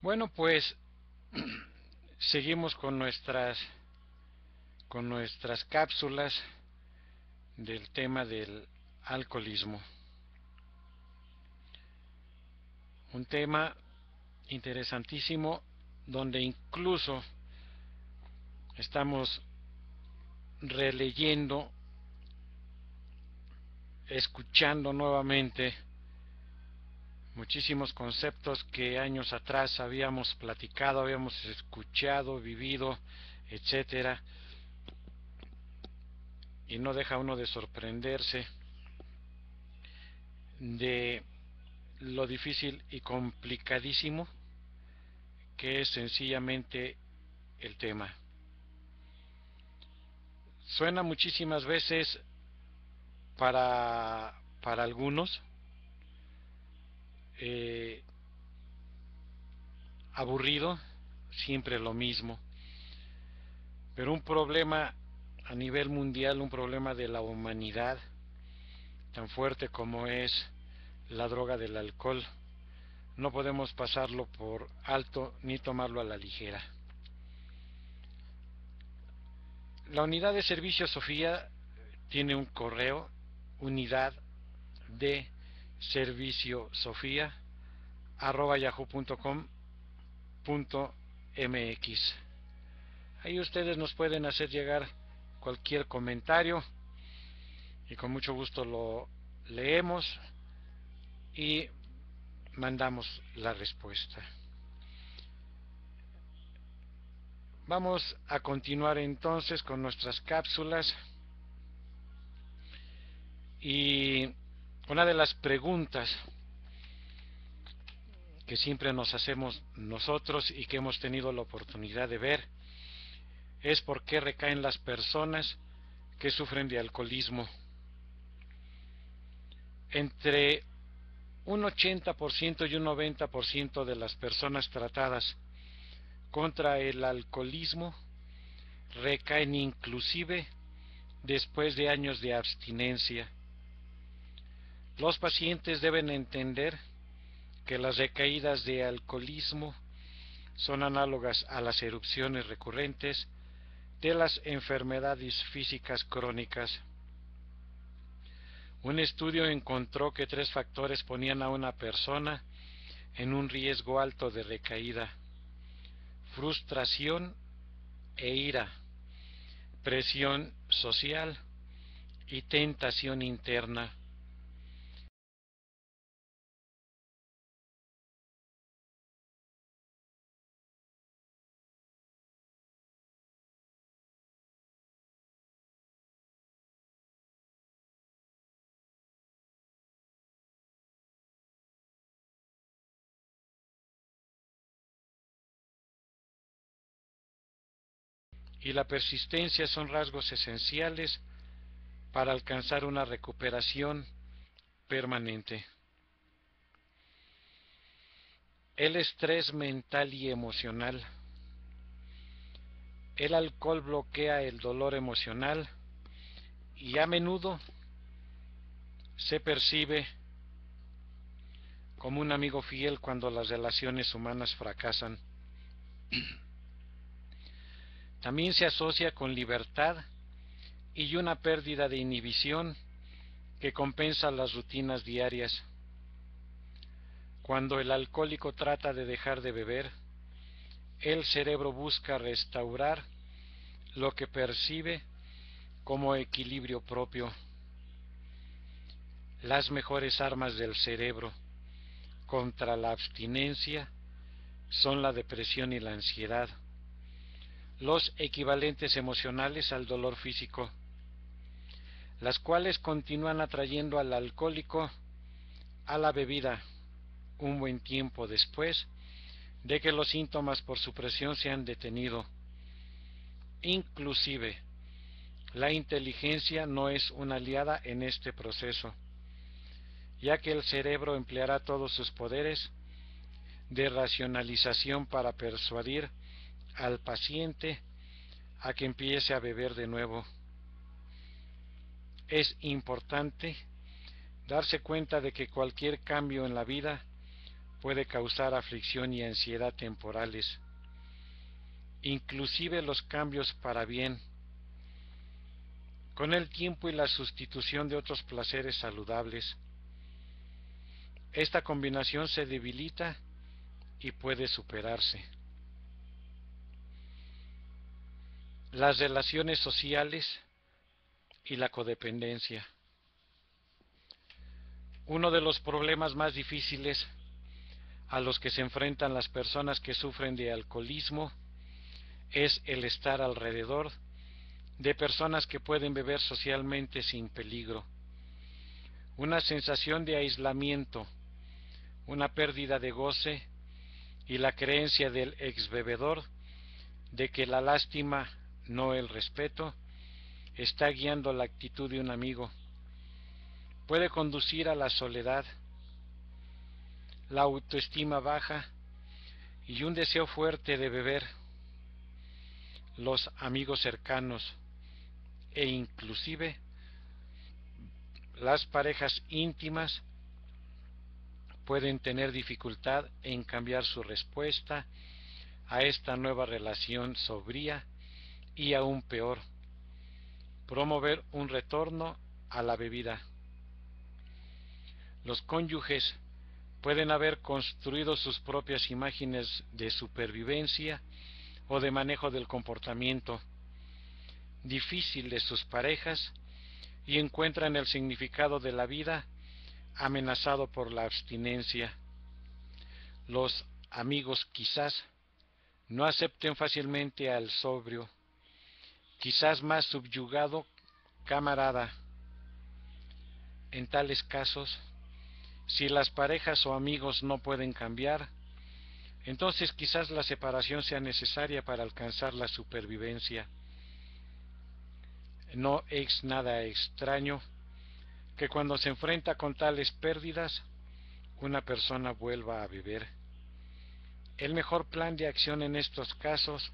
Bueno, pues seguimos con nuestras cápsulas del tema del alcoholismo. Un tema interesantísimo donde incluso estamos releyendo, escuchando nuevamente muchísimos conceptos que años atrás habíamos platicado, habíamos escuchado, vivido, etcétera, y no deja uno de sorprenderse de lo difícil y complicadísimo que es sencillamente el tema. Suena muchísimas veces para algunos eh, aburrido, siempre lo mismo, pero un problema a nivel mundial, un problema de la humanidad tan fuerte como es la droga del alcohol, no podemos pasarlo por alto ni tomarlo a la ligera. La unidad de servicio Sofía tiene un correo, unidad de servicio Sofía @yahoo.com.mx. Ahí ustedes nos pueden hacer llegar cualquier comentario y con mucho gusto lo leemos y mandamos la respuesta. Vamos a continuar entonces con nuestras cápsulas y una de las preguntas que siempre nos hacemos nosotros y que hemos tenido la oportunidad de ver es por qué recaen las personas que sufren de alcoholismo. Entre un 80% y un 90% de las personas tratadas contra el alcoholismo recaen inclusive después de años de abstinencia. Los pacientes deben entender que las recaídas de alcoholismo son análogas a las erupciones recurrentes de las enfermedades físicas crónicas. Un estudio encontró que 3 factores ponían a una persona en un riesgo alto de recaída: frustración e ira, presión social y tentación interna. Y la persistencia son rasgos esenciales para alcanzar una recuperación permanente. El estrés mental y emocional. El alcohol bloquea el dolor emocional y a menudo se percibe como un amigo fiel cuando las relaciones humanas fracasan. También se asocia con libertad y una pérdida de inhibición que compensa las rutinas diarias. Cuando el alcohólico trata de dejar de beber, el cerebro busca restaurar lo que percibe como equilibrio propio. Las mejores armas del cerebro contra la abstinencia son la depresión y la ansiedad, los equivalentes emocionales al dolor físico, las cuales continúan atrayendo al alcohólico a la bebida un buen tiempo después de que los síntomas por supresión se han detenido. Inclusive, la inteligencia no es una aliada en este proceso, ya que el cerebro empleará todos sus poderes de racionalización para persuadir al paciente a que empiece a beber de nuevo. Es importante darse cuenta de que cualquier cambio en la vida puede causar aflicción y ansiedad temporales. Inclusive los cambios para bien, con el tiempo y la sustitución de otros placeres saludables, esta combinación se debilita y puede superarse. Las relaciones sociales y la codependencia. Uno de los problemas más difíciles a los que se enfrentan las personas que sufren de alcoholismo es el estar alrededor de personas que pueden beber socialmente sin peligro. Una sensación de aislamiento, una pérdida de goce y la creencia del exbebedor de que la lástima, no el respeto, está guiando la actitud de un amigo. Puede conducir a la soledad, la autoestima baja y un deseo fuerte de beber. Los amigos cercanos e inclusive las parejas íntimas pueden tener dificultad en cambiar su respuesta a esta nueva relación sobria y aún peor, promover un retorno a la bebida. Los cónyuges pueden haber construido sus propias imágenes de supervivencia o de manejo del comportamiento difícil de sus parejas y encuentran el significado de la vida amenazado por la abstinencia. Los amigos quizás no acepten fácilmente al sobrio, quizás más subyugado camarada. En tales casos, si las parejas o amigos no pueden cambiar, entonces quizás la separación sea necesaria para alcanzar la supervivencia. No es nada extraño que cuando se enfrenta con tales pérdidas, una persona vuelva a beber. El mejor plan de acción en estos casos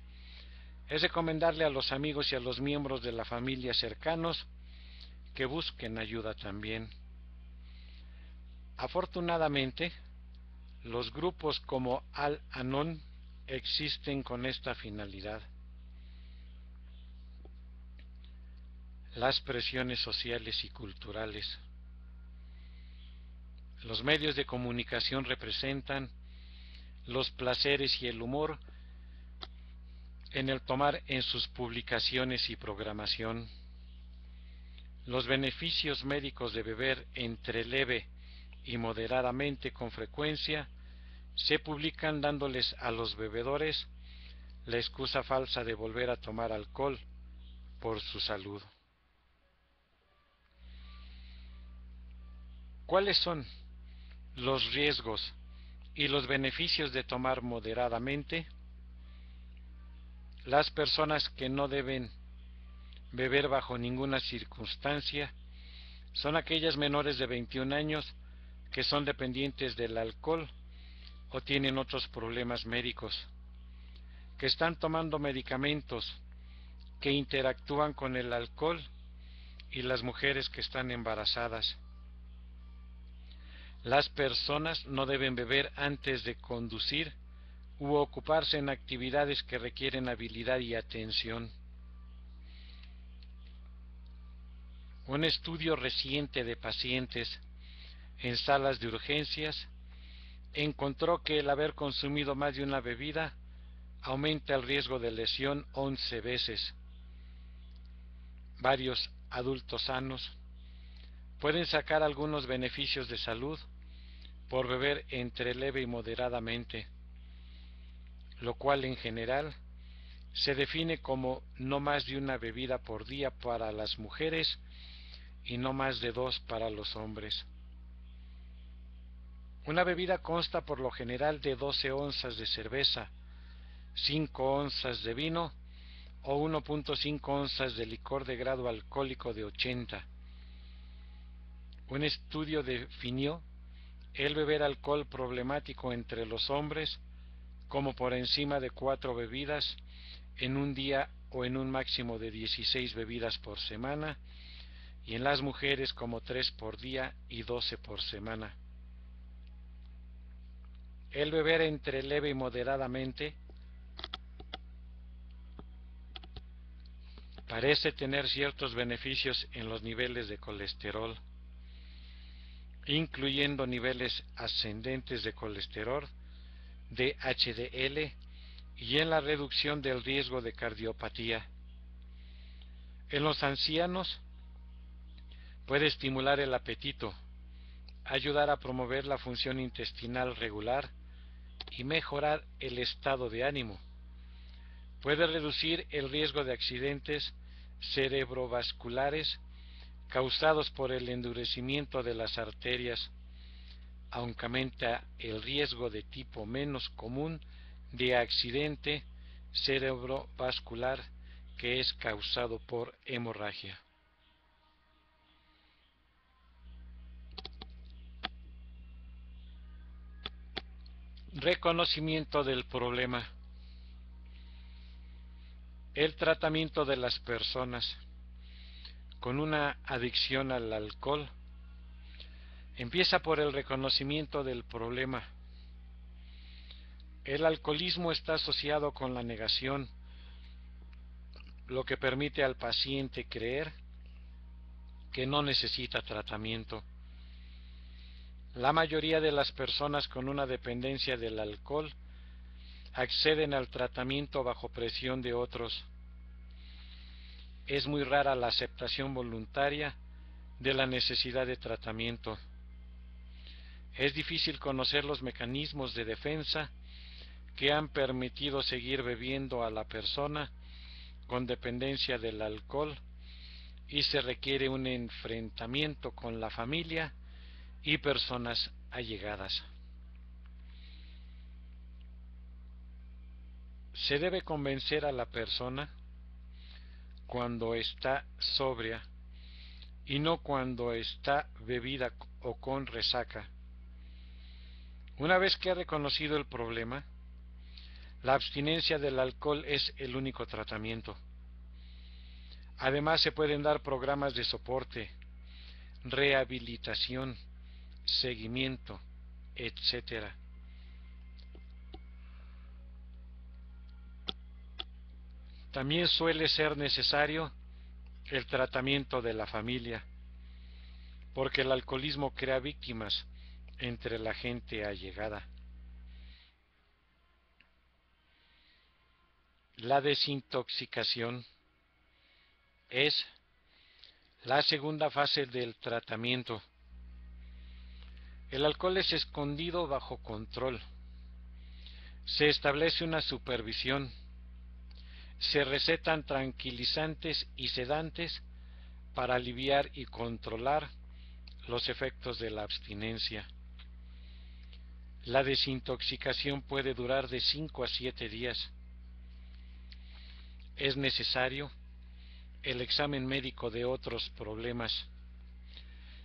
es recomendarle a los amigos y a los miembros de la familia cercanos que busquen ayuda también. Afortunadamente, los grupos como Al-Anon existen con esta finalidad. Las presiones sociales y culturales. Los medios de comunicación representan los placeres y el humor en el tomar en sus publicaciones y programación. Los beneficios médicos de beber entre leve y moderadamente con frecuencia se publican dándoles a los bebedores la excusa falsa de volver a tomar alcohol por su salud. ¿Cuáles son los riesgos y los beneficios de tomar moderadamente? Las personas que no deben beber bajo ninguna circunstancia son aquellas menores de 21 años que son dependientes del alcohol o tienen otros problemas médicos, que están tomando medicamentos que interactúan con el alcohol y las mujeres que están embarazadas. Las personas no deben beber antes de conducir u ocuparse en actividades que requieren habilidad y atención. Un estudio reciente de pacientes en salas de urgencias encontró que el haber consumido más de una bebida aumenta el riesgo de lesión 11 veces. Varios adultos sanos pueden sacar algunos beneficios de salud por beber entre leve y moderadamente, lo cual en general se define como no más de una bebida por día para las mujeres y no más de 2 para los hombres. Una bebida consta por lo general de 12 onzas de cerveza, 5 onzas de vino o 1.5 onzas de licor de grado alcohólico de 80. Un estudio definió el beber alcohol problemático entre los hombres como por encima de 4 bebidas en un día o en un máximo de 16 bebidas por semana, y en las mujeres como 3 por día y 12 por semana. El beber entre leve y moderadamente parece tener ciertos beneficios en los niveles de colesterol, incluyendo niveles ascendentes de colesterol, de HDL, y en la reducción del riesgo de cardiopatía. En los ancianos puede estimular el apetito, ayudar a promover la función intestinal regular y mejorar el estado de ánimo. Puede reducir el riesgo de accidentes cerebrovasculares causados por el endurecimiento de las arterias, aunque aumenta el riesgo de tipo menos común de accidente cerebrovascular que es causado por hemorragia. Reconocimiento del problema. El tratamiento de las personas con una adicción al alcohol empieza por el reconocimiento del problema. El alcoholismo está asociado con la negación, lo que permite al paciente creer que no necesita tratamiento. La mayoría de las personas con una dependencia del alcohol acceden al tratamiento bajo presión de otros. Es muy rara la aceptación voluntaria de la necesidad de tratamiento. Es difícil conocer los mecanismos de defensa que han permitido seguir bebiendo a la persona con dependencia del alcohol, y se requiere un enfrentamiento con la familia y personas allegadas. Se debe convencer a la persona cuando está sobria y no cuando está bebida o con resaca. Una vez que ha reconocido el problema, la abstinencia del alcohol es el único tratamiento. Además, se pueden dar programas de soporte, rehabilitación, seguimiento, etc. También suele ser necesario el tratamiento de la familia, porque el alcoholismo crea víctimas entre la gente allegada. La desintoxicación es la segunda fase del tratamiento. El alcohol es escondido bajo control. Se establece una supervisión. Se recetan tranquilizantes y sedantes para aliviar y controlar los efectos de la abstinencia. La desintoxicación puede durar de 5 a 7 días. Es necesario el examen médico de otros problemas.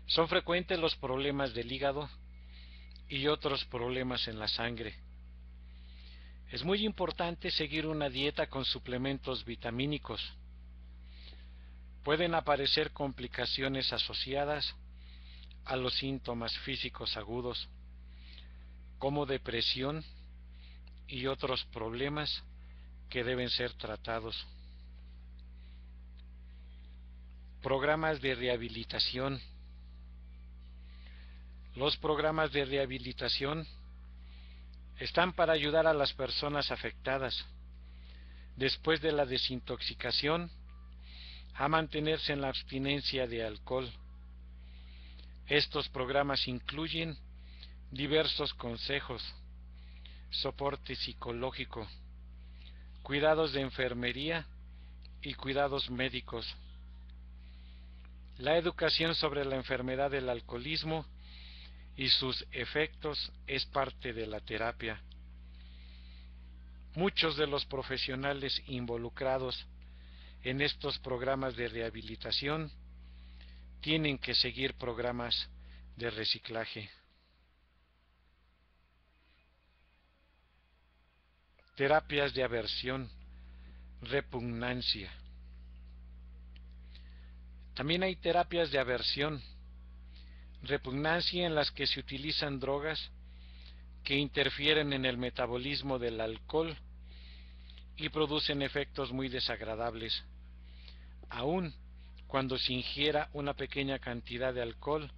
Son frecuentes los problemas del hígado y otros problemas en la sangre. Es muy importante seguir una dieta con suplementos vitamínicos. Pueden aparecer complicaciones asociadas a los síntomas físicos agudos, como depresión y otros problemas que deben ser tratados. Programas de rehabilitación. Los programas de rehabilitación están para ayudar a las personas afectadas después de la desintoxicación a mantenerse en la abstinencia de alcohol. Estos programas incluyen diversos consejos, soporte psicológico, cuidados de enfermería y cuidados médicos. La educación sobre la enfermedad del alcoholismo y sus efectos es parte de la terapia. Muchos de los profesionales involucrados en estos programas de rehabilitación tienen que seguir programas de reciclaje. Terapias de aversión, repugnancia. También hay terapias de aversión, repugnancia, en las que se utilizan drogas que interfieren en el metabolismo del alcohol y producen efectos muy desagradables, aun cuando se ingiera una pequeña cantidad de alcohol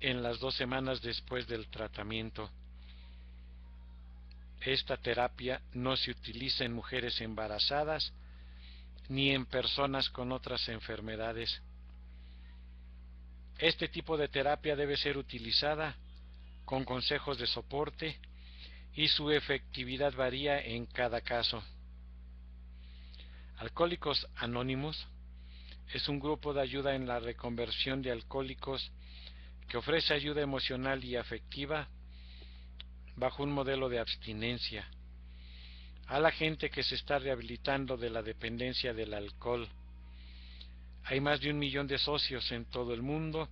en las 2 semanas después del tratamiento. Esta terapia no se utiliza en mujeres embarazadas ni en personas con otras enfermedades. Este tipo de terapia debe ser utilizada con consejos de soporte y su efectividad varía en cada caso. Alcohólicos Anónimos es un grupo de ayuda en la reconversión de alcohólicos que ofrece ayuda emocional y afectiva bajo un modelo de abstinencia a la gente que se está rehabilitando de la dependencia del alcohol. Hay más de 1 millón de socios en todo el mundo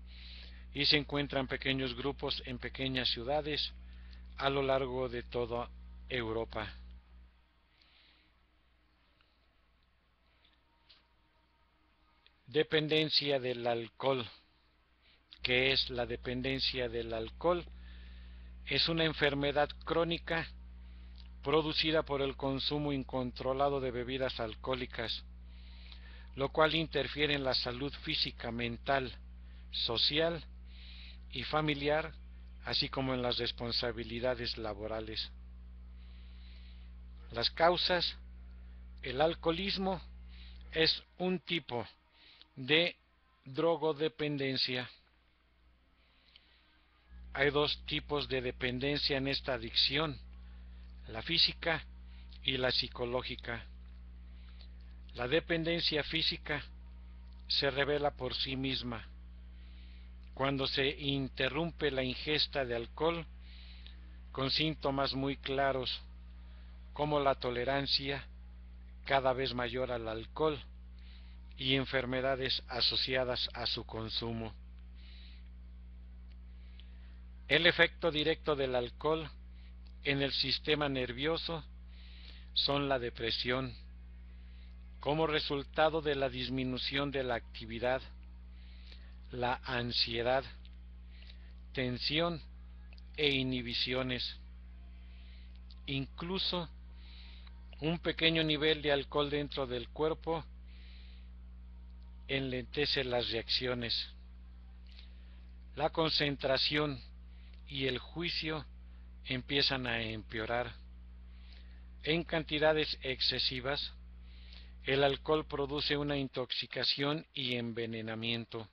y se encuentran pequeños grupos en pequeñas ciudades a lo largo de toda Europa. Dependencia del alcohol. ¿Qué es la dependencia del alcohol? Es una enfermedad crónica producida por el consumo incontrolado de bebidas alcohólicas, lo cual interfiere en la salud física, mental, social y familiar, así como en las responsabilidades laborales. Las causas: el alcoholismo es un tipo de drogodependencia. Hay 2 tipos de dependencia en esta adicción: la física y la psicológica. La dependencia física se revela por sí misma cuando se interrumpe la ingesta de alcohol con síntomas muy claros como la tolerancia cada vez mayor al alcohol y enfermedades asociadas a su consumo. El efecto directo del alcohol en el sistema nervioso son la depresión, como resultado de la disminución de la actividad, la ansiedad, tensión e inhibiciones. Incluso un pequeño nivel de alcohol dentro del cuerpo enlentece las reacciones. La concentración y el juicio empiezan a empeorar. En cantidades excesivas, el alcohol produce una intoxicación y envenenamiento.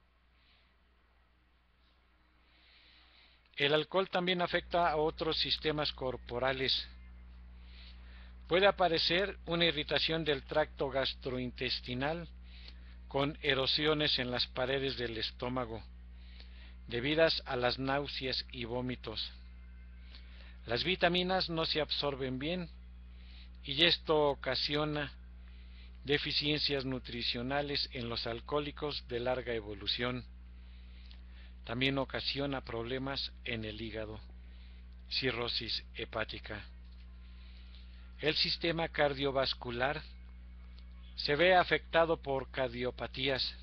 El alcohol también afecta a otros sistemas corporales. Puede aparecer una irritación del tracto gastrointestinal con erosiones en las paredes del estómago, debidas a las náuseas y vómitos. Las vitaminas no se absorben bien y esto ocasiona deficiencias nutricionales en los alcohólicos de larga evolución. También ocasiona problemas en el hígado, cirrosis hepática. El sistema cardiovascular se ve afectado por cardiopatías.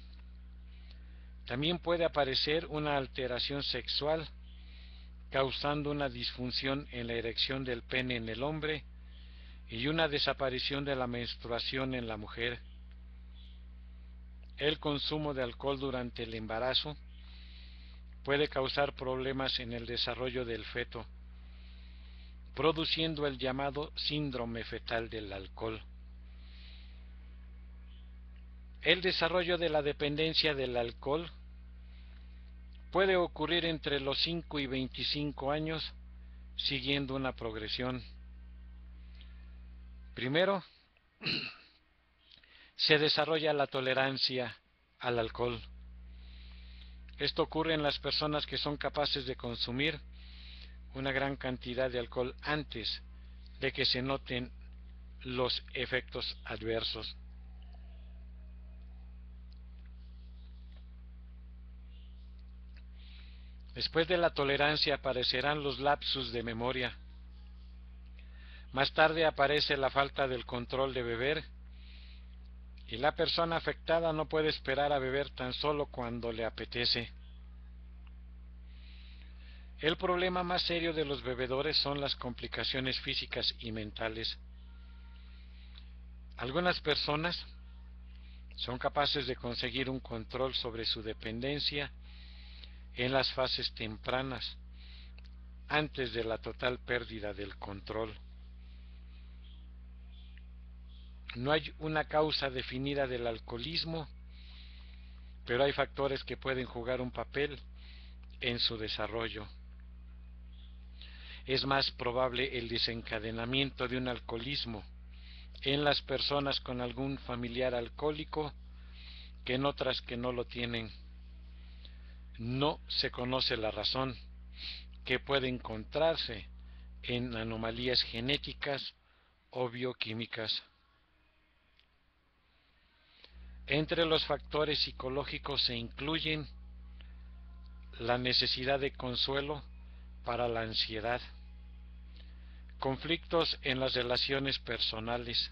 También puede aparecer una alteración sexual, causando una disfunción en la erección del pene en el hombre y una desaparición de la menstruación en la mujer. El consumo de alcohol durante el embarazo puede causar problemas en el desarrollo del feto, produciendo el llamado síndrome fetal del alcohol. El desarrollo de la dependencia del alcohol puede ocurrir entre los 5 y 25 años, siguiendo una progresión. Primero, se desarrolla la tolerancia al alcohol. Esto ocurre en las personas que son capaces de consumir una gran cantidad de alcohol antes de que se noten los efectos adversos. Después de la tolerancia aparecerán los lapsus de memoria. Más tarde aparece la falta del control de beber y la persona afectada no puede esperar a beber tan solo cuando le apetece. El problema más serio de los bebedores son las complicaciones físicas y mentales. Algunas personas son capaces de conseguir un control sobre su dependencia en las fases tempranas, antes de la total pérdida del control. No hay una causa definida del alcoholismo, pero hay factores que pueden jugar un papel en su desarrollo. Es más probable el desencadenamiento de un alcoholismo en las personas con algún familiar alcohólico que en otras que no lo tienen. No se conoce la razón, que puede encontrarse en anomalías genéticas o bioquímicas. Entre los factores psicológicos se incluyen la necesidad de consuelo para la ansiedad, conflictos en las relaciones personales,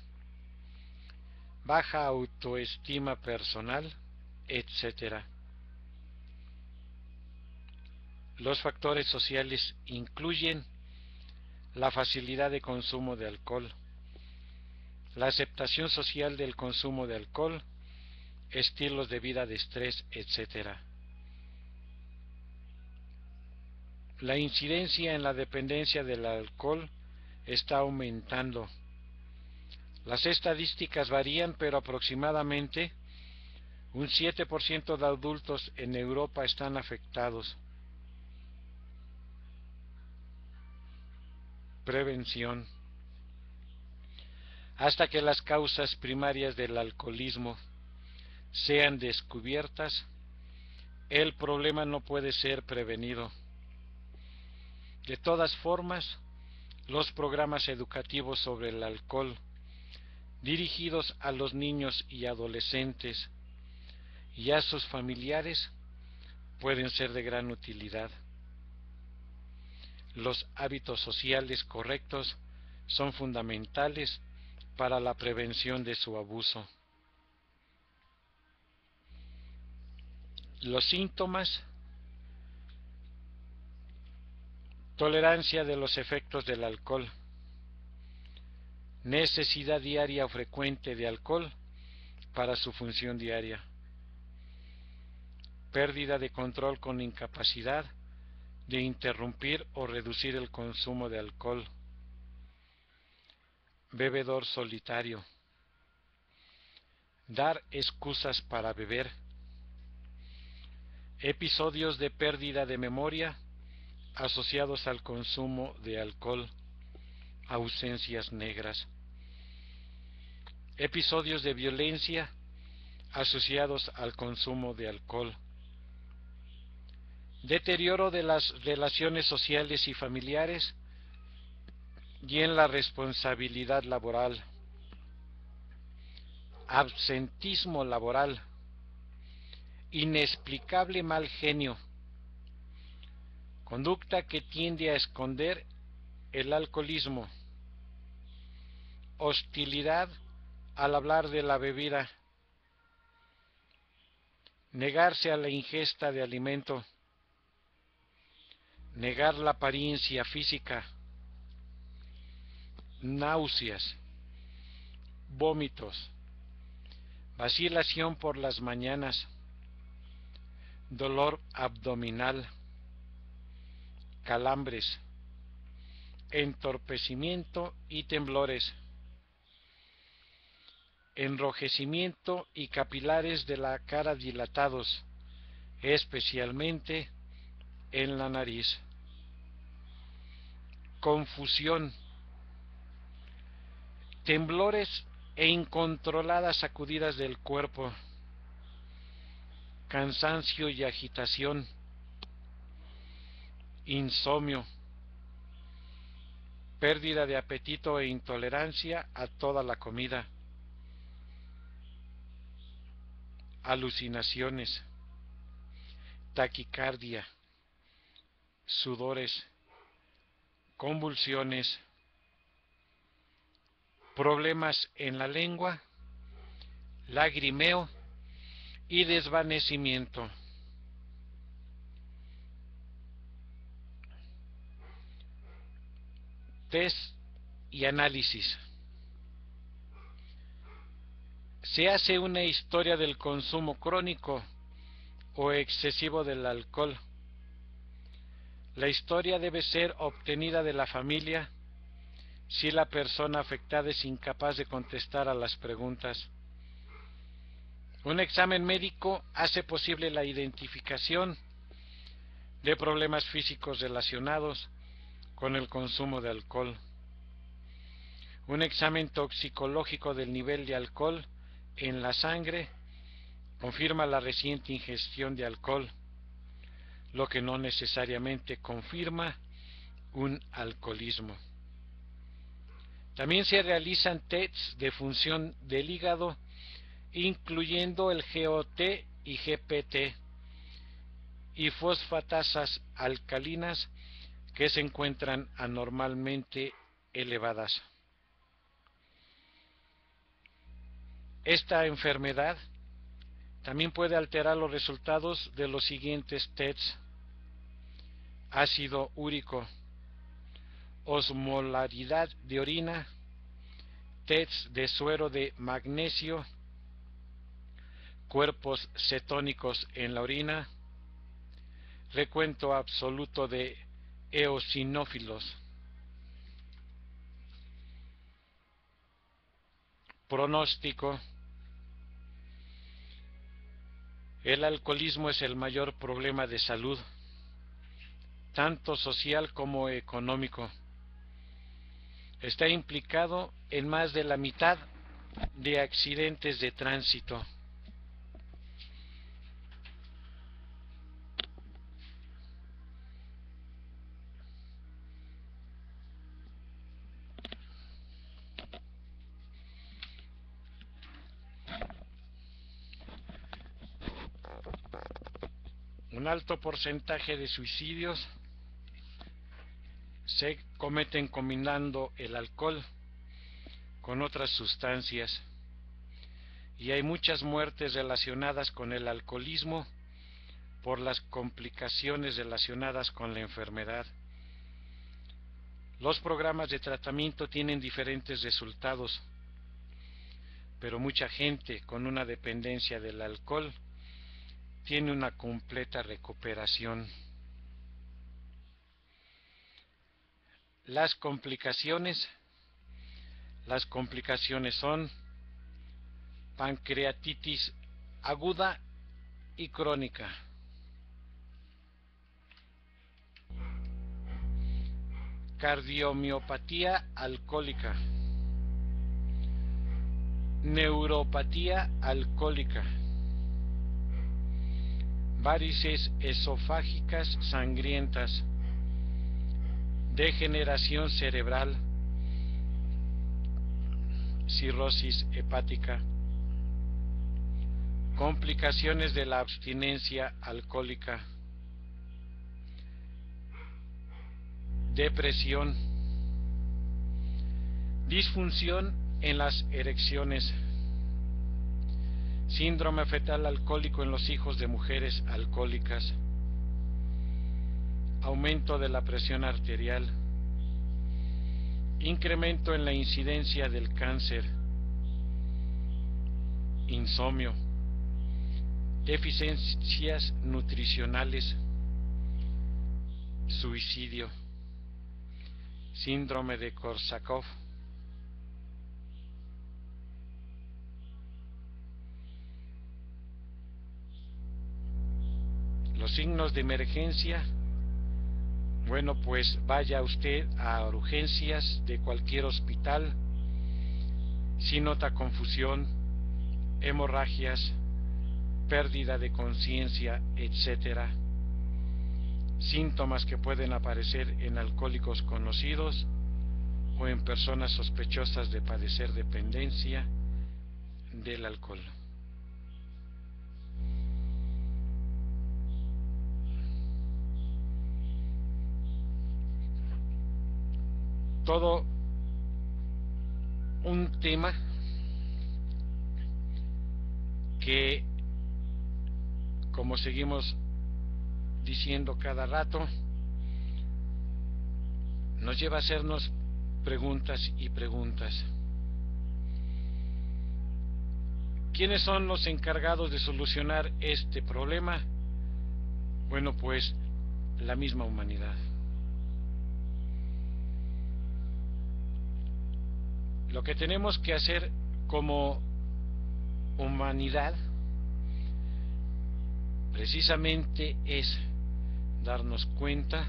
baja autoestima personal, etc. Los factores sociales incluyen la facilidad de consumo de alcohol, la aceptación social del consumo de alcohol, estilos de vida de estrés, etc. La incidencia en la dependencia del alcohol está aumentando. Las estadísticas varían, pero aproximadamente un 7% de adultos en Europa están afectados. Prevención. Hasta que las causas primarias del alcoholismo sean descubiertas, el problema no puede ser prevenido. De todas formas, los programas educativos sobre el alcohol, dirigidos a los niños y adolescentes y a sus familiares, pueden ser de gran utilidad. Los hábitos sociales correctos son fundamentales para la prevención de su abuso. Los síntomas: tolerancia de los efectos del alcohol, necesidad diaria o frecuente de alcohol para su función diaria, pérdida de control con incapacidad de interrumpir o reducir el consumo de alcohol, bebedor solitario, dar excusas para beber, episodios de pérdida de memoria asociados al consumo de alcohol, ausencias negras, episodios de violencia asociados al consumo de alcohol, deterioro de las relaciones sociales y familiares y en la responsabilidad laboral, absentismo laboral, inexplicable mal genio, conducta que tiende a esconder el alcoholismo, hostilidad al hablar de la bebida, negarse a la ingesta de alimento, negar la apariencia física, náuseas, vómitos, vacilación por las mañanas, dolor abdominal, calambres, entorpecimiento y temblores, enrojecimiento y capilares de la cara dilatados, especialmente en la nariz, confusión, temblores e incontroladas sacudidas del cuerpo, cansancio y agitación, insomnio, pérdida de apetito e intolerancia a toda la comida, alucinaciones, taquicardia, sudores, convulsiones, problemas en la lengua, lagrimeo y desvanecimiento. Test y análisis. Se hace una historia del consumo crónico o excesivo del alcohol. La historia debe ser obtenida de la familia si la persona afectada es incapaz de contestar a las preguntas. Un examen médico hace posible la identificación de problemas físicos relacionados con el consumo de alcohol. Un examen toxicológico del nivel de alcohol en la sangre confirma la reciente ingestión de alcohol, lo que no necesariamente confirma un alcoholismo. También se realizan tests de función del hígado, incluyendo el GOT y GPT, y fosfatasas alcalinas que se encuentran anormalmente elevadas. Esta enfermedad también puede alterar los resultados de los siguientes tests: ácido úrico, osmolaridad de orina, tests de suero de magnesio, cuerpos cetónicos en la orina, recuento absoluto de eosinófilos. Pronóstico. El alcoholismo es el mayor problema de salud, tanto social como económico. Está implicado en más de la mitad de accidentes de tránsito. Un alto porcentaje de suicidios se cometen combinando el alcohol con otras sustancias, y hay muchas muertes relacionadas con el alcoholismo por las complicaciones relacionadas con la enfermedad. Los programas de tratamiento tienen diferentes resultados, pero mucha gente con una dependencia del alcohol tiene una completa recuperación. Las complicaciones son pancreatitis aguda y crónica, cardiomiopatía alcohólica, neuropatía alcohólica, varices esofágicas sangrientas, degeneración cerebral, cirrosis hepática, complicaciones de la abstinencia alcohólica, depresión, disfunción en las erecciones, síndrome fetal alcohólico en los hijos de mujeres alcohólicas, aumento de la presión arterial, incremento en la incidencia del cáncer, insomnio, deficiencias nutricionales, suicidio, síndrome de Korsakoff. Los signos de emergencia: bueno, pues vaya usted a urgencias de cualquier hospital si nota confusión, hemorragias, pérdida de conciencia, etc. Síntomas que pueden aparecer en alcohólicos conocidos o en personas sospechosas de padecer dependencia del alcohol. Todo un tema que, como seguimos diciendo cada rato, nos lleva a hacernos preguntas y preguntas. ¿Quiénes son los encargados de solucionar este problema? Bueno, pues la misma humanidad. Lo que tenemos que hacer como humanidad precisamente es darnos cuenta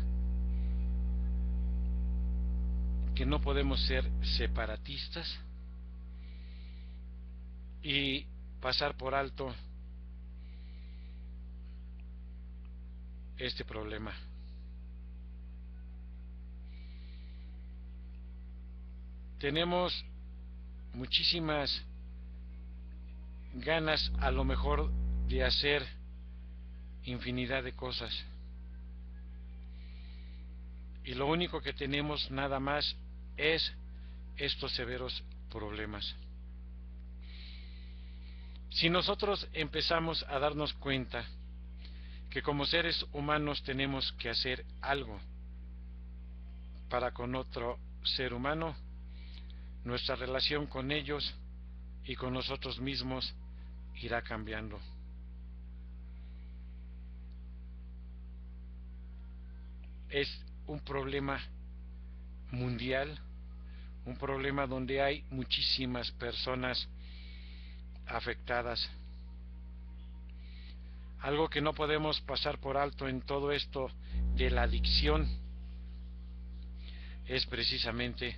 que no podemos ser separatistas y pasar por alto este problema. Tenemos muchísimas ganas a lo mejor de hacer infinidad de cosas, y lo único que tenemos nada más es estos severos problemas. Si nosotros empezamos a darnos cuenta que como seres humanos tenemos que hacer algo para con otro ser humano, nuestra relación con ellos y con nosotros mismos irá cambiando. Es un problema mundial, un problema donde hay muchísimas personas afectadas. Algo que no podemos pasar por alto en todo esto de la adicción es precisamente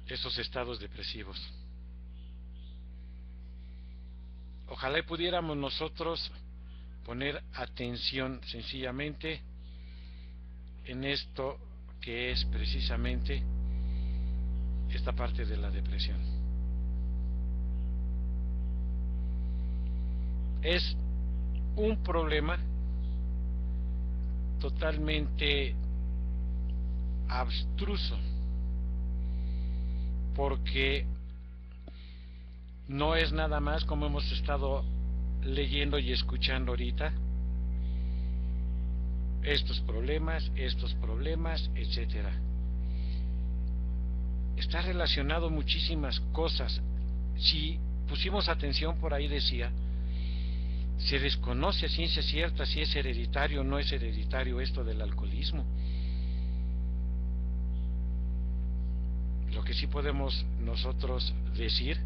esos estados depresivos. Ojalá pudiéramos nosotros poner atención sencillamente en esto que es precisamente esta parte de la depresión. Es un problema totalmente abstruso, porque no es nada más, como hemos estado leyendo y escuchando ahorita, estos problemas, etcétera. Está relacionado muchísimas cosas. Si pusimos atención, por ahí decía, se desconoce a ciencia cierta si es hereditario o no es hereditario esto del alcoholismo. Lo que sí podemos nosotros decir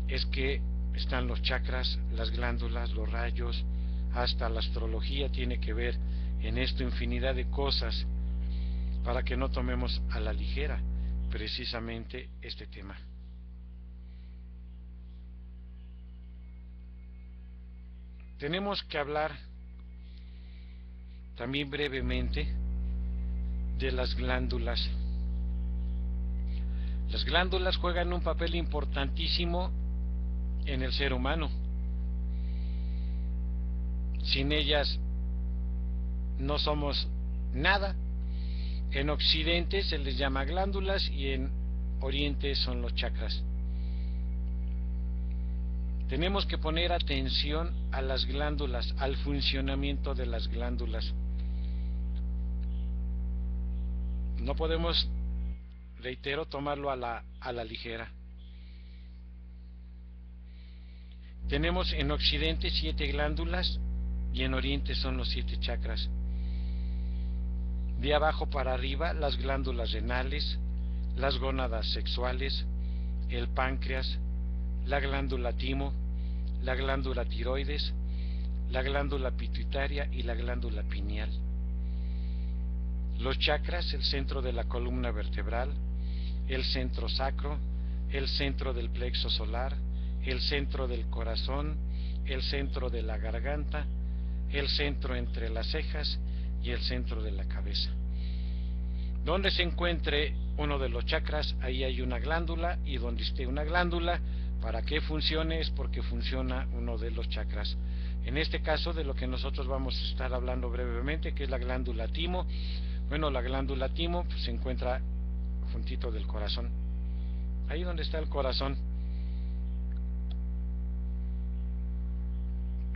es que están los chakras, las glándulas, los rayos, hasta la astrología tiene que ver en esto, infinidad de cosas, para que no tomemos a la ligera precisamente este tema. Tenemos que hablar también brevemente de las glándulas. Las glándulas juegan un papel importantísimo en el ser humano. Sin ellas no somos nada. En Occidente se les llama glándulas y en Oriente son los chakras. Tenemos que poner atención a las glándulas, al funcionamiento de las glándulas. No podemos, reitero, tomarlo a la ligera. Tenemos en Occidente 7 glándulas y en Oriente son los 7 chakras. De abajo para arriba, las glándulas renales, las gónadas sexuales, el páncreas, la glándula timo, la glándula tiroides, la glándula pituitaria y la glándula pineal. Los chakras, el centro de la columna vertebral, el centro sacro, el centro del plexo solar, el centro del corazón, el centro de la garganta, el centro entre las cejas y el centro de la cabeza. Donde se encuentre uno de los chakras, ahí hay una glándula, y donde esté una glándula, para que funcione es porque funciona uno de los chakras. En este caso, de lo que nosotros vamos a estar hablando brevemente, que es la glándula timo. Bueno, la glándula timo pues, se encuentra juntito del corazón, ahí donde está el corazón.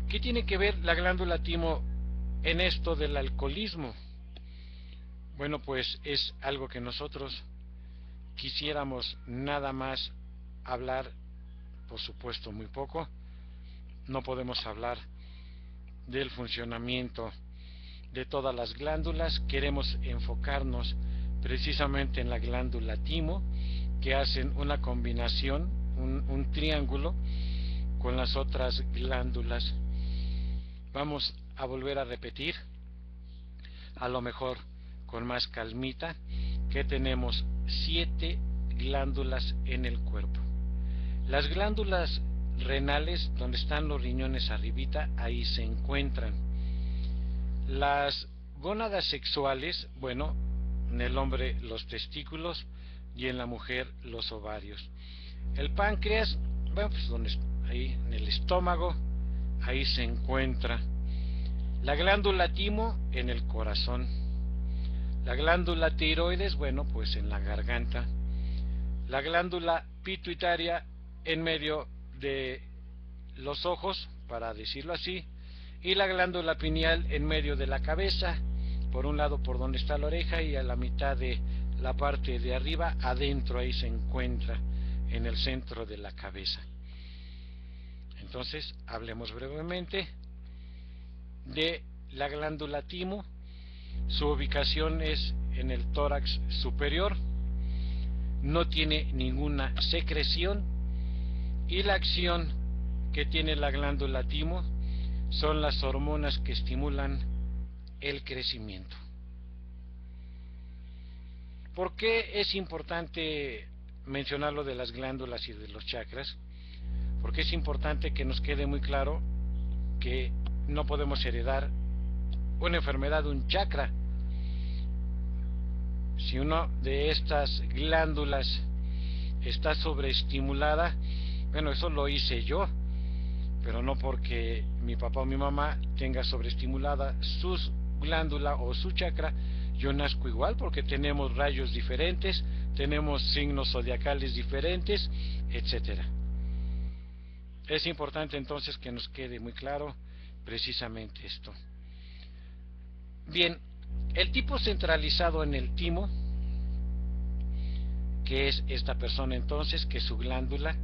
¿Qué tiene que ver la glándula timo en esto del alcoholismo? Bueno, pues es algo que nosotros quisiéramos nada más hablar, por supuesto muy poco, no podemos hablar del funcionamiento de todas las glándulas. Queremos enfocarnos precisamente en la glándula timo, que hacen una combinación, un triángulo con las otras glándulas. Vamos a volver a repetir, a lo mejor con más calmita, que tenemos 7 glándulas en el cuerpo. Las glándulas renales, donde están los riñones arribita, ahí se encuentran. Las gónadas sexuales, bueno, en el hombre los testículos y en la mujer los ovarios. El páncreas, bueno, pues donde, ahí en el estómago, ahí se encuentra. La glándula timo en el corazón. La glándula tiroides, bueno, pues en la garganta. La glándula pituitaria en medio de los ojos, para decirlo así, y la glándula pineal en medio de la cabeza, por un lado por donde está la oreja y a la mitad de la parte de arriba, adentro ahí se encuentra, en el centro de la cabeza. Entonces, hablemos brevemente de la glándula timo. Su ubicación es en el tórax superior, no tiene ninguna secreción, y la acción que tiene la glándula timo son las hormonas que estimulan el crecimiento. ¿Por qué es importante mencionar lo de las glándulas y de los chakras? Porque es importante que nos quede muy claro que no podemos heredar una enfermedad de un chakra. Si una de estas glándulas está sobreestimulada, bueno, eso lo hice yo, pero no porque mi papá o mi mamá tenga sobreestimulada su glándula o su chakra. Yo nazco igual, porque tenemos rayos diferentes, tenemos signos zodiacales diferentes, etcétera. Es importante entonces que nos quede muy claro precisamente esto. Bien, el tipo centralizado en el timo, que es esta persona entonces, que su glándula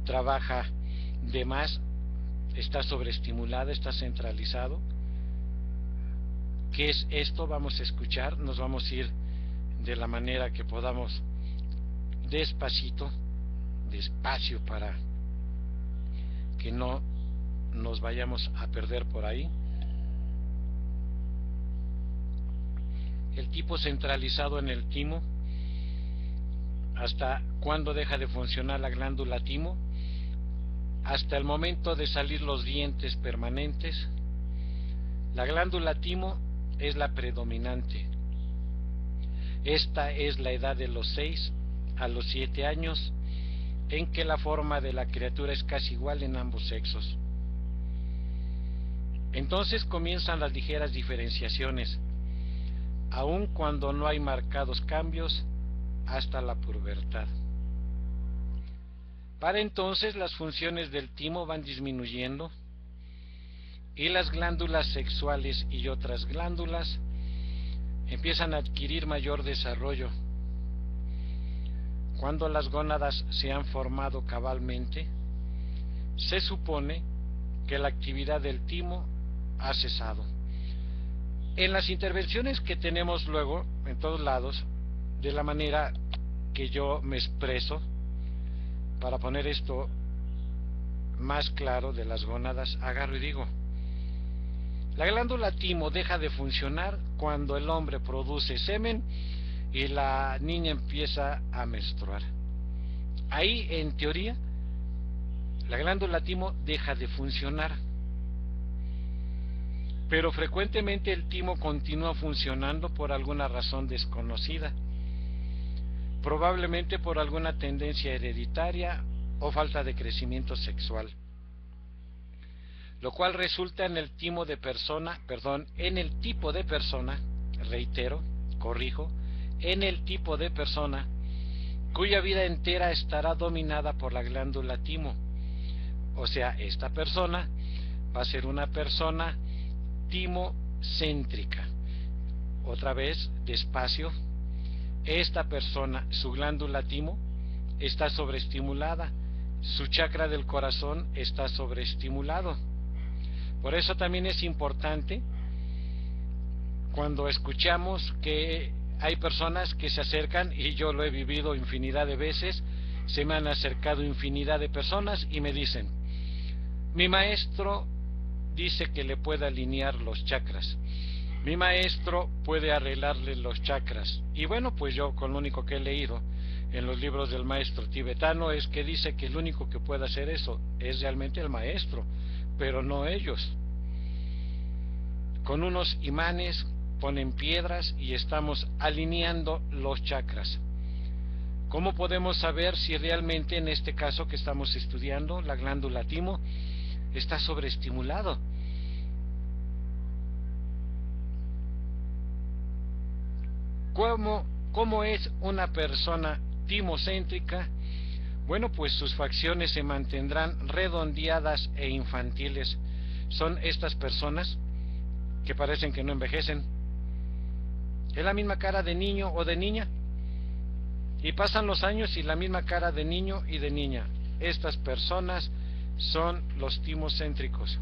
trabaja de más, está sobreestimulada, está centralizado. ¿Qué es esto? Vamos a escuchar, nos vamos a ir de la manera que podamos, despacito, despacio, para que no nos vayamos a perder por ahí. El tipo centralizado en el timo, ¿hasta cuándo deja de funcionar la glándula timo? Hasta el momento de salir los dientes permanentes. La glándula timo es la predominante. Esta es la edad de los 6 a los 7 años, en que la forma de la criatura es casi igual en ambos sexos. Entonces comienzan las ligeras diferenciaciones, aun cuando no hay marcados cambios, hasta la pubertad. Para entonces las funciones del timo van disminuyendo y las glándulas sexuales y otras glándulas empiezan a adquirir mayor desarrollo. Cuando las gónadas se han formado cabalmente, se supone que la actividad del timo ha cesado. En las intervenciones que tenemos luego, en todos lados, de la manera que yo me expreso, para poner esto más claro de las gónadas, agarro y digo: la glándula timo deja de funcionar cuando el hombre produce semen y la niña empieza a menstruar. Ahí, en teoría, la glándula timo deja de funcionar. Pero frecuentemente el timo continúa funcionando por alguna razón desconocida, probablemente por alguna tendencia hereditaria o falta de crecimiento sexual, lo cual resulta en el tipo de persona, reitero, corrijo, en el tipo de persona cuya vida entera estará dominada por la glándula timo. O sea, esta persona va a ser una persona timocéntrica. Otra vez, despacio, esta persona, su glándula timo, está sobreestimulada, su chakra del corazón está sobreestimulado. Por eso también es importante cuando escuchamos que hay personas que se acercan, y yo lo he vivido infinidad de veces, se me han acercado infinidad de personas y me dicen, mi maestro dice que le puede alinear los chakras, mi maestro puede arreglarle los chakras. Y bueno, pues yo con lo único que he leído en los libros del maestro tibetano es que dice que el único que puede hacer eso es realmente el maestro, pero no ellos. Con unos imanes ponen piedras y estamos alineando los chakras. ¿Cómo podemos saber si realmente en este caso que estamos estudiando, la glándula timo, está sobreestimulado? ¿Cómo es una persona timocéntrica? Bueno, pues sus facciones se mantendrán redondeadas e infantiles. Son estas personas que parecen que no envejecen. Es la misma cara de niño o de niña. Y pasan los años y la misma cara de niño y de niña. Estas personas son los timocéntricos.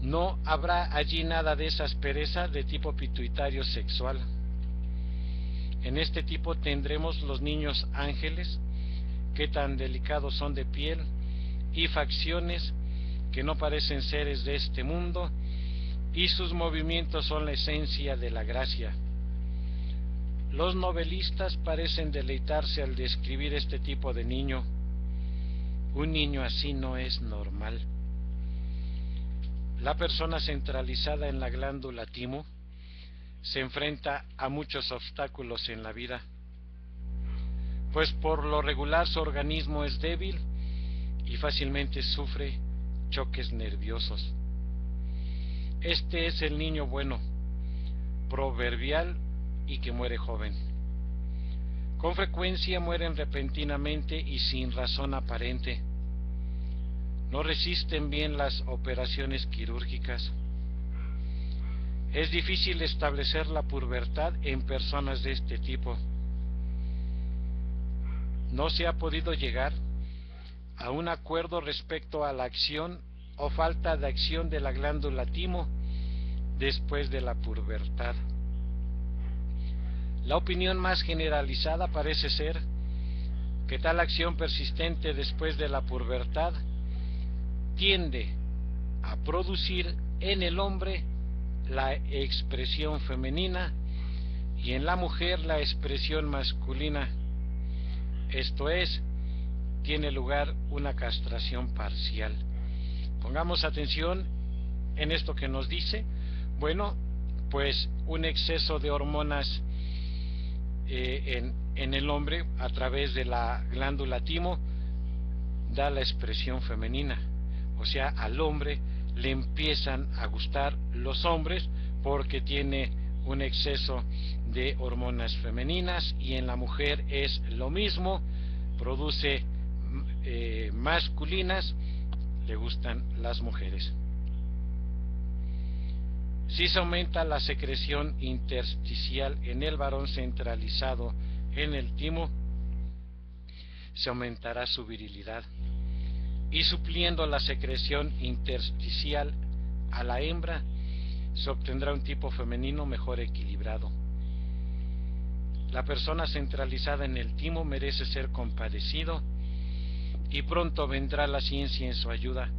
No habrá allí nada de esa aspereza de tipo pituitario sexual. En este tipo tendremos los niños ángeles, que tan delicados son de piel y facciones, que no parecen seres de este mundo, y sus movimientos son la esencia de la gracia. Los novelistas parecen deleitarse al describir este tipo de niño. Un niño así no es normal. La persona centralizada en la glándula timo se enfrenta a muchos obstáculos en la vida, pues por lo regular su organismo es débil y fácilmente sufre choques nerviosos. Este es el niño bueno, proverbial y que muere joven. Con frecuencia mueren repentinamente y sin razón aparente. No resisten bien las operaciones quirúrgicas. Es difícil establecer la pubertad en personas de este tipo. No se ha podido llegar a un acuerdo respecto a la acción o falta de acción de la glándula timo después de la pubertad. La opinión más generalizada parece ser que tal acción persistente después de la pubertad tiende a producir en el hombre la expresión femenina y en la mujer la expresión masculina. Esto es, tiene lugar una castración parcial. Pongamos atención en esto que nos dice. Bueno, pues un exceso de hormonas en el hombre a través de la glándula timo da la expresión femenina. O sea, al hombre le empiezan a gustar los hombres porque tiene un exceso de hormonas femeninas, y en la mujer es lo mismo, produce masculinas, le gustan las mujeres. Si se aumenta la secreción intersticial en el varón centralizado en el timo, se aumentará su virilidad, y supliendo la secreción intersticial a la hembra, se obtendrá un tipo femenino mejor equilibrado. La persona centralizada en el timo merece ser compadecido, y pronto vendrá la ciencia en su ayuda.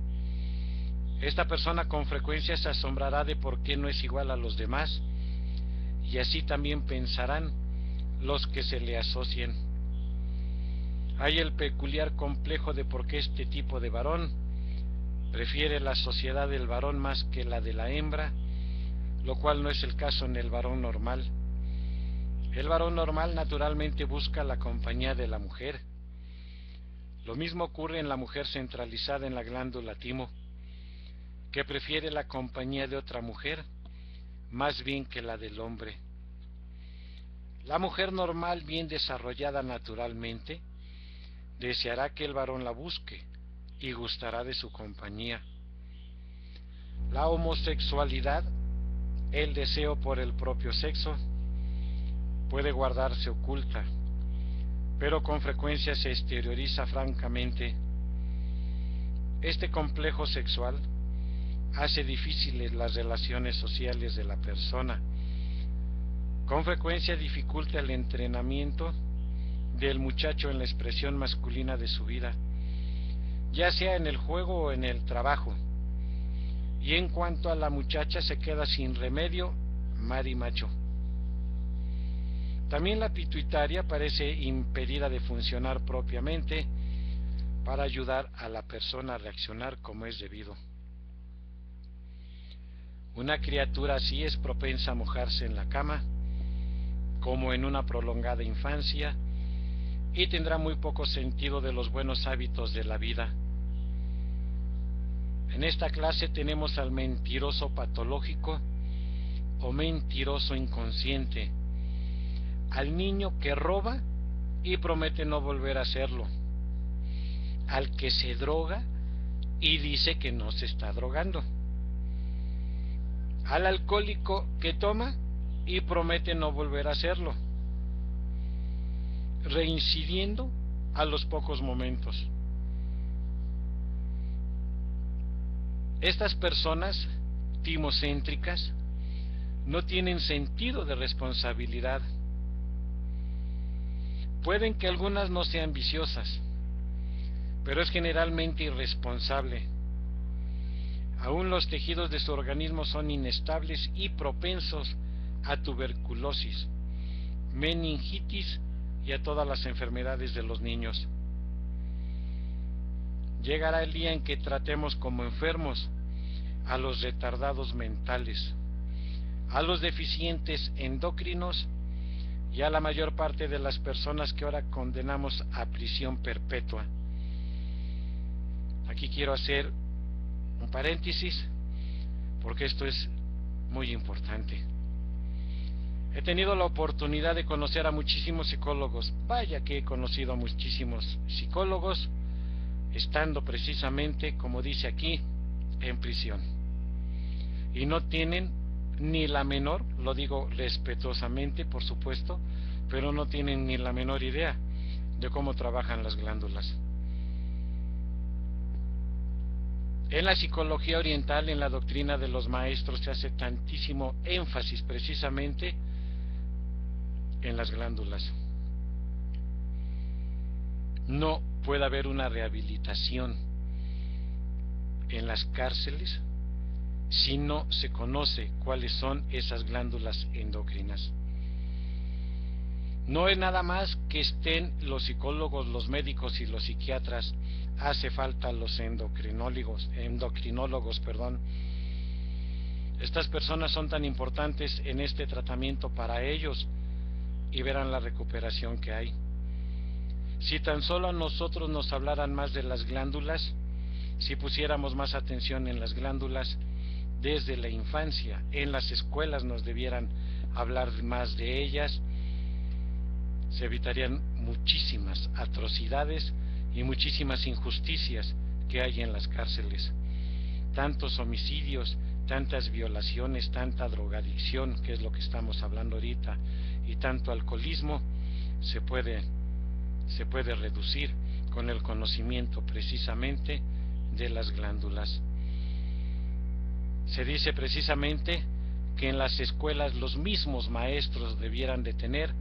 Esta persona con frecuencia se asombrará de por qué no es igual a los demás, y así también pensarán los que se le asocien. Hay el peculiar complejo de por qué este tipo de varón prefiere la sociedad del varón más que la de la hembra, lo cual no es el caso en el varón normal. El varón normal naturalmente busca la compañía de la mujer. Lo mismo ocurre en la mujer centralizada en la glándula timo, que prefiere la compañía de otra mujer más bien que la del hombre. La mujer normal, bien desarrollada naturalmente, deseará que el varón la busque y gustará de su compañía. La homosexualidad, el deseo por el propio sexo, puede guardarse oculta, pero con frecuencia se exterioriza francamente. Este complejo sexual hace difíciles las relaciones sociales de la persona. Con frecuencia dificulta el entrenamiento del muchacho en la expresión masculina de su vida, ya sea en el juego o en el trabajo. Y en cuanto a la muchacha, se queda sin remedio, marimacho. También la pituitaria parece impedida de funcionar propiamente para ayudar a la persona a reaccionar como es debido. Una criatura así es propensa a mojarse en la cama, como en una prolongada infancia, y tendrá muy poco sentido de los buenos hábitos de la vida. En esta clase tenemos al mentiroso patológico o mentiroso inconsciente, al niño que roba y promete no volver a hacerlo, al que se droga y dice que no se está drogando, al alcohólico que toma y promete no volver a hacerlo, reincidiendo a los pocos momentos. Estas personas timocéntricas no tienen sentido de responsabilidad. Pueden que algunas no sean viciosas, pero es generalmente irresponsable. Aún los tejidos de su organismo son inestables y propensos a tuberculosis, meningitis y a todas las enfermedades de los niños. Llegará el día en que tratemos como enfermos a los retardados mentales, a los deficientes endocrinos y a la mayor parte de las personas que ahora condenamos a prisión perpetua. Aquí quiero hacer un paréntesis porque esto es muy importante. He tenido la oportunidad de conocer a muchísimos psicólogos. Vaya que he conocido a muchísimos psicólogos estando precisamente, como dice aquí, en prisión. Y no tienen ni la menor, lo digo respetuosamente, por supuesto, pero no tienen ni la menor idea de cómo trabajan las glándulas. En la psicología oriental, en la doctrina de los maestros, se hace tantísimo énfasis precisamente en las glándulas. No puede haber una rehabilitación en las cárceles si no se conoce cuáles son esas glándulas endocrinas. No es nada más que estén los psicólogos, los médicos y los psiquiatras, hace falta los endocrinólogos. Estas personas son tan importantes en este tratamiento para ellos y verán la recuperación que hay. Si tan solo a nosotros nos hablaran más de las glándulas, si pusiéramos más atención en las glándulas desde la infancia, en las escuelas nos debieran hablar más de ellas, se evitarían muchísimas atrocidades y muchísimas injusticias que hay en las cárceles. Tantos homicidios, tantas violaciones, tanta drogadicción, que es lo que estamos hablando ahorita, y tanto alcoholismo se puede reducir con el conocimiento precisamente de las glándulas. Se dice precisamente que en las escuelas los mismos maestros debieran de tener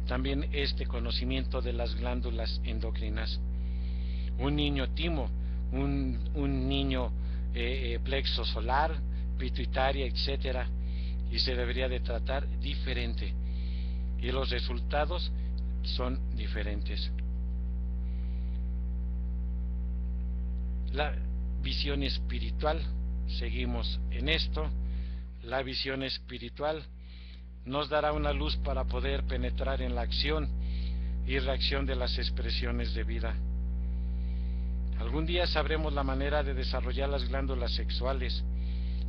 también este conocimiento de las glándulas endocrinas. Un niño timo, un niño plexo solar, pituitaria, etcétera, y se debería de tratar diferente, y los resultados son diferentes. La visión espiritual, seguimos en esto, la visión espiritual nos dará una luz para poder penetrar en la acción y reacción de las expresiones de vida. Algún día sabremos la manera de desarrollar las glándulas sexuales,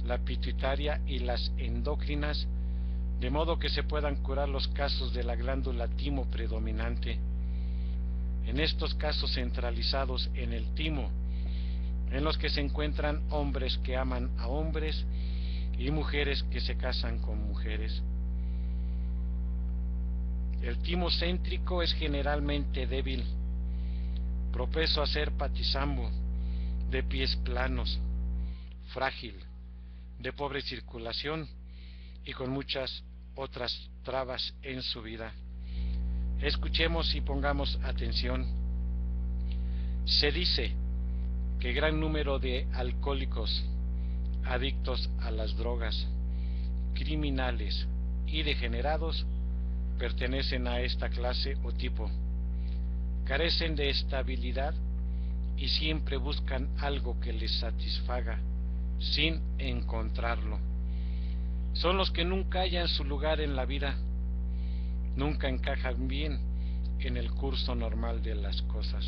la pituitaria y las endócrinas, de modo que se puedan curar los casos de la glándula timo predominante. En estos casos centralizados en el timo, en los que se encuentran hombres que aman a hombres y mujeres que se casan con mujeres. El timocéntrico es generalmente débil, propenso a ser patizambo, de pies planos, frágil, de pobre circulación y con muchas otras trabas en su vida. Escuchemos y pongamos atención. Se dice que gran número de alcohólicos, adictos a las drogas, criminales y degenerados pertenecen a esta clase o tipo. Carecen de estabilidad y siempre buscan algo que les satisfaga sin encontrarlo. Son los que nunca hallan su lugar en la vida, nunca encajan bien en el curso normal de las cosas.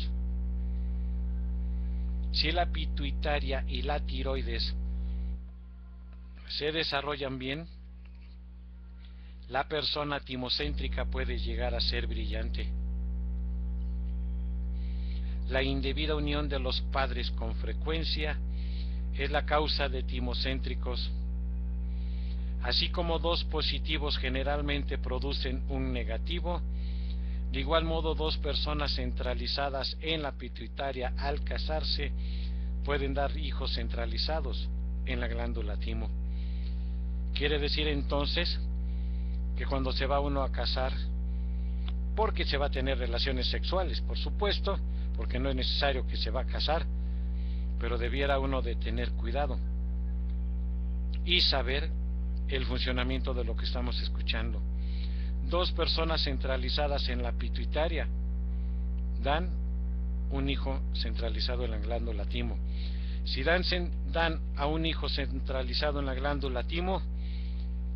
Si la pituitaria y la tiroides se desarrollan bien, la persona timocéntrica puede llegar a ser brillante. La indebida unión de los padres con frecuencia es la causa de timocéntricos. Así como dos positivos generalmente producen un negativo, de igual modo dos personas centralizadas en la pituitaria al casarse pueden dar hijos centralizados en la glándula timo. Quiere decir entonces que cuando se va uno a casar, porque se va a tener relaciones sexuales, por supuesto, porque no es necesario que se va a casar, pero debiera uno de tener cuidado y saber el funcionamiento de lo que estamos escuchando. Dos personas centralizadas en la pituitaria dan un hijo centralizado en la glándula timo. Si dan a un hijo centralizado en la glándula timo,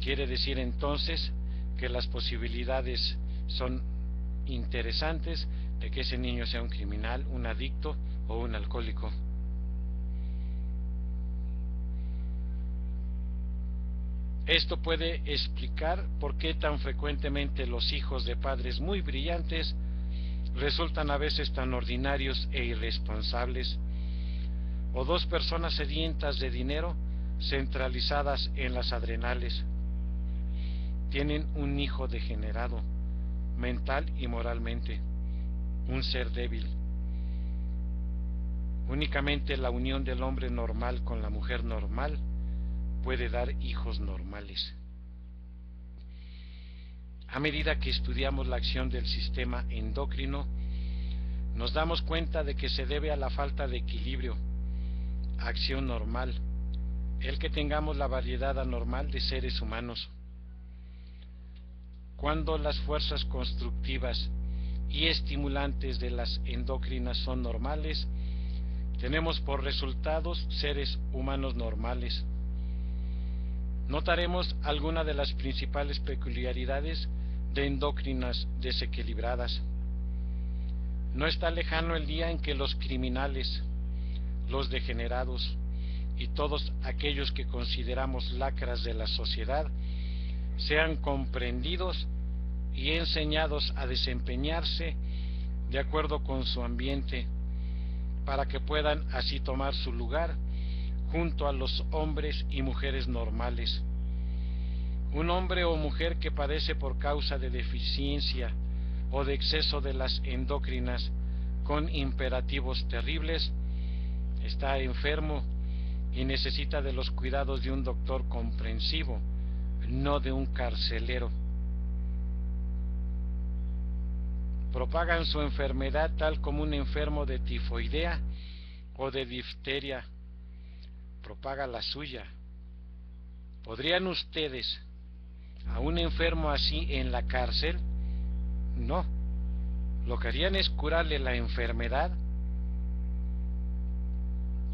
quiere decir entonces que las posibilidades son interesantes de que ese niño sea un criminal, un adicto o un alcohólico. Esto puede explicar por qué tan frecuentemente los hijos de padres muy brillantes resultan a veces tan ordinarios e irresponsables, o dos personas sedientas de dinero centralizadas en las adrenales. Tienen un hijo degenerado, mental y moralmente, un ser débil. Únicamente la unión del hombre normal con la mujer normal puede dar hijos normales. A medida que estudiamos la acción del sistema endocrino, nos damos cuenta de que se debe a la falta de equilibrio, acción normal, el que tengamos la variedad anormal de seres humanos. Cuando las fuerzas constructivas y estimulantes de las endocrinas son normales, tenemos por resultados seres humanos normales. Notaremos algunas de las principales peculiaridades de endocrinas desequilibradas. No está lejano el día en que los criminales, los degenerados y todos aquellos que consideramos lacras de la sociedad sean comprendidos y enseñados a desempeñarse de acuerdo con su ambiente, para que puedan así tomar su lugar junto a los hombres y mujeres normales. Un hombre o mujer que padece por causa de deficiencia o de exceso de las endocrinas con imperativos terribles está enfermo y necesita de los cuidados de un doctor comprensivo, no de un carcelero. Propagan su enfermedad tal como un enfermo de tifoidea o de difteria propaga la suya. ¿Podrían ustedes a un enfermo así en la cárcel? No. Lo que harían es curarle la enfermedad.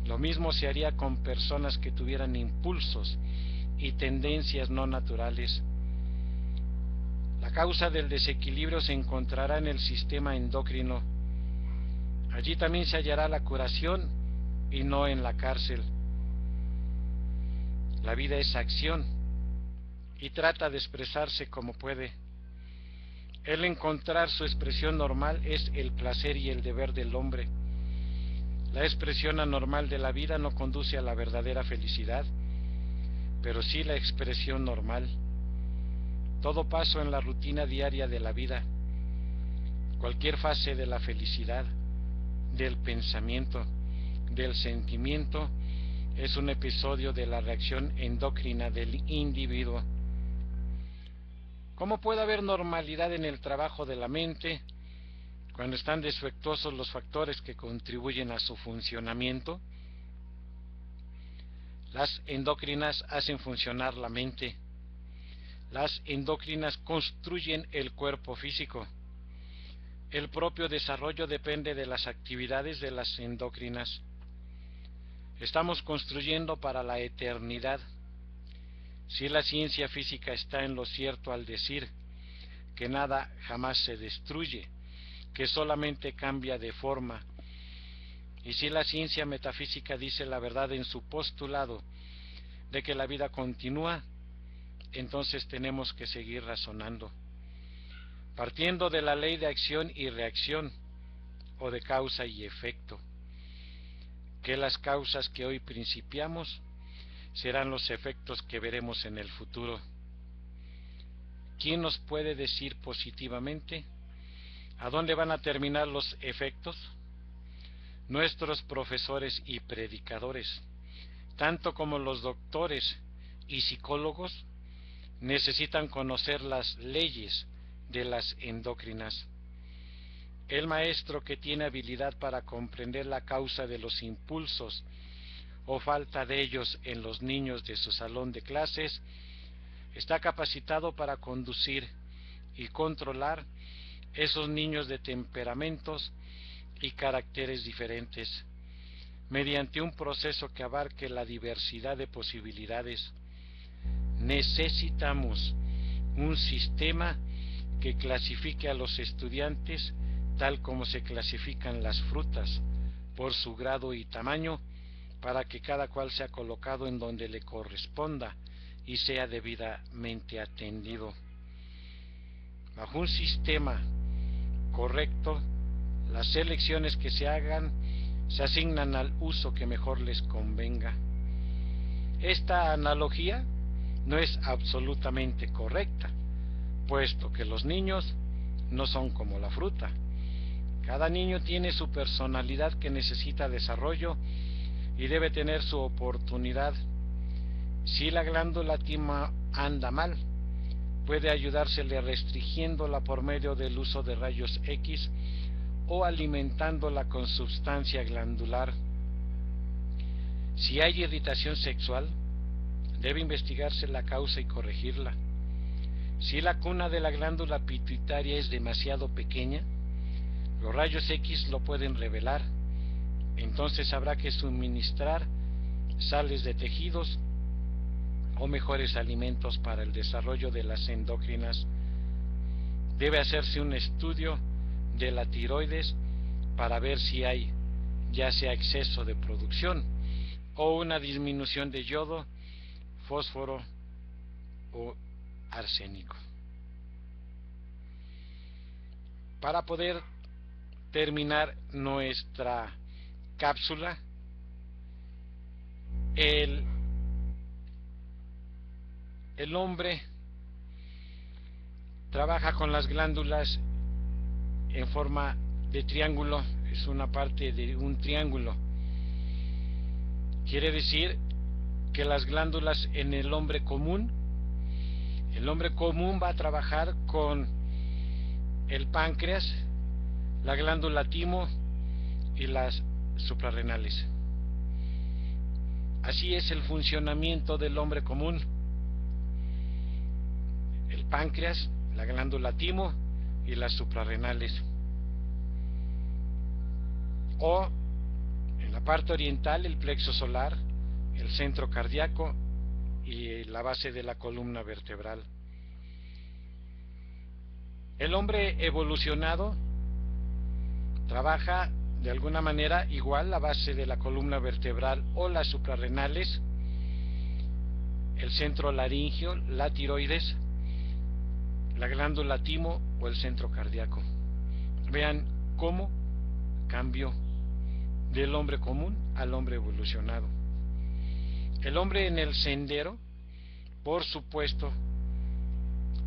Lo mismo se haría con personas que tuvieran impulsos y tendencias no naturales. La causa del desequilibrio se encontrará en el sistema endocrino. Allí también se hallará la curación y no en la cárcel. La vida es acción y trata de expresarse como puede. El encontrar su expresión normal es el placer y el deber del hombre. La expresión anormal de la vida no conduce a la verdadera felicidad, pero sí la expresión normal. Todo paso en la rutina diaria de la vida Cualquier fase de la felicidad, del pensamiento, del sentimiento, es un episodio de la reacción endocrina del individuo. ¿Cómo puede haber normalidad en el trabajo de la mente cuando están defectuosos los factores que contribuyen a su funcionamiento? Las endocrinas hacen funcionar la mente. Las endocrinas construyen el cuerpo físico. El propio desarrollo depende de las actividades de las endocrinas. Estamos construyendo para la eternidad. Si la ciencia física está en lo cierto al decir que nada jamás se destruye, que solamente cambia de forma, y si la ciencia metafísica dice la verdad en su postulado de que la vida continúa, entonces tenemos que seguir razonando, partiendo de la ley de acción y reacción, o de causa y efecto, que las causas que hoy principiamos serán los efectos que veremos en el futuro. ¿Quién nos puede decir positivamente a dónde van a terminar los efectos? Nuestros profesores y predicadores, tanto como los doctores y psicólogos, necesitan conocer las leyes de las endocrinas. El maestro que tiene habilidad para comprender la causa de los impulsos o falta de ellos en los niños de su salón de clases, está capacitado para conducir y controlar esos niños de temperamentos y caracteres diferentes, mediante un proceso que abarque la diversidad de posibilidades. Necesitamos un sistema que clasifique a los estudiantes tal como se clasifican las frutas, por su grado y tamaño, para que cada cual sea colocado en donde le corresponda y sea debidamente atendido. Bajo un sistema correcto, las elecciones que se hagan se asignan al uso que mejor les convenga. Esta analogía no es absolutamente correcta, puesto que los niños no son como la fruta. Cada niño tiene su personalidad que necesita desarrollo y debe tener su oportunidad. Si la glándula timo anda mal, puede ayudársele restringiéndola por medio del uso de rayos X o alimentándola con sustancia glandular. Si hay irritación sexual, debe investigarse la causa y corregirla. Si la cuna de la glándula pituitaria es demasiado pequeña, los rayos X lo pueden revelar. Entonces habrá que suministrar sales de tejidos o mejores alimentos para el desarrollo de las endocrinas. Debe hacerse un estudio de la tiroides para ver si hay ya sea exceso de producción o una disminución de yodo, fósforo o arsénico. Para poder terminar nuestra cápsula, el hombre trabaja con las glándulas en forma de triángulo, es una parte de un triángulo. Quiere decir que las glándulas en el hombre común va a trabajar con el páncreas, la glándula timo y las suprarrenales. Así es el funcionamiento del hombre común. El páncreas, la glándula timo y las suprarrenales. O en la parte oriental, el plexo solar, el centro cardíaco y la base de la columna vertebral. El hombre evolucionado trabaja de alguna manera igual la base de la columna vertebral o las suprarrenales, el centro laríngeo, la tiroides, la glándula timo o el centro cardíaco. Vean cómo cambió del hombre común al hombre evolucionado. El hombre en el sendero, por supuesto,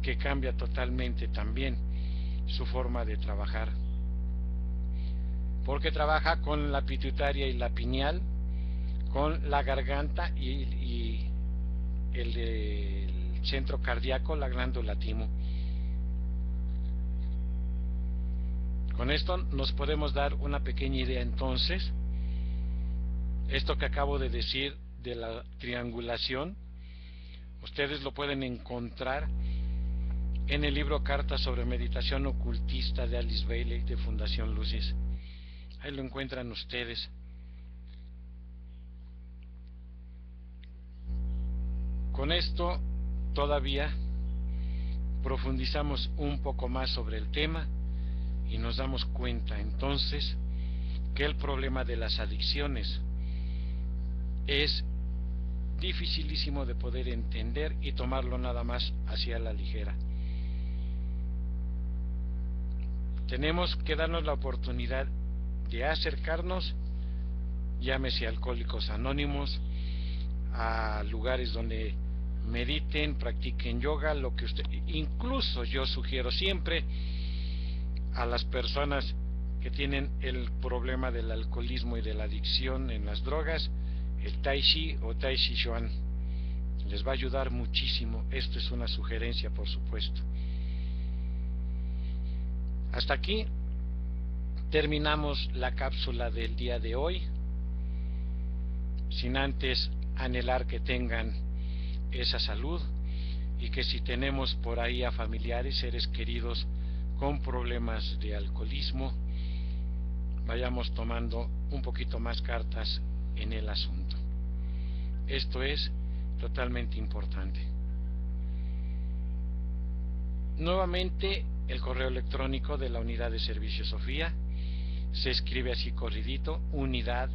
que cambia totalmente también su forma de trabajar. porque trabaja con la pituitaria y la pineal, con la garganta y el centro cardíaco, la glándula timo. Con esto nos podemos dar una pequeña idea entonces. Esto que acabo de decir de la triangulación, ustedes lo pueden encontrar en el libro Cartas sobre Meditación Ocultista de Alice Bailey de Fundación Lucis. Ahí lo encuentran ustedes. Con esto todavía profundizamos un poco más sobre el tema y nos damos cuenta entonces que el problema de las adicciones es dificilísimo de poder entender y tomarlo nada más hacia la ligera. Tenemos que darnos la oportunidad de acercarnos, llámese Alcohólicos Anónimos, a lugares donde mediten, practiquen yoga, lo que usted, incluso yo sugiero siempre a las personas que tienen el problema del alcoholismo y de la adicción en las drogas, el Tai Chi o Tai Chi Chuan les va a ayudar muchísimo. Esto es una sugerencia, por supuesto. Hasta aquí terminamos la cápsula del día de hoy, sin antes anhelar que tengan esa salud y que si tenemos por ahí a familiares, seres queridos con problemas de alcoholismo, vayamos tomando un poquito más cartas en el asunto. Esto es totalmente importante. Nuevamente, el correo electrónico de la Unidad de Servicio Sofía se escribe así corridito: unidad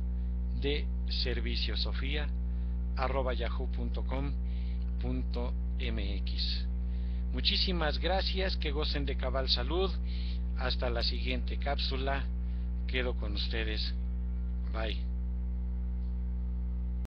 de servicio Sofía @yahoo.com.mx. Muchísimas gracias, que gocen de cabal salud. Hasta la siguiente cápsula. Quedo con ustedes. Bye.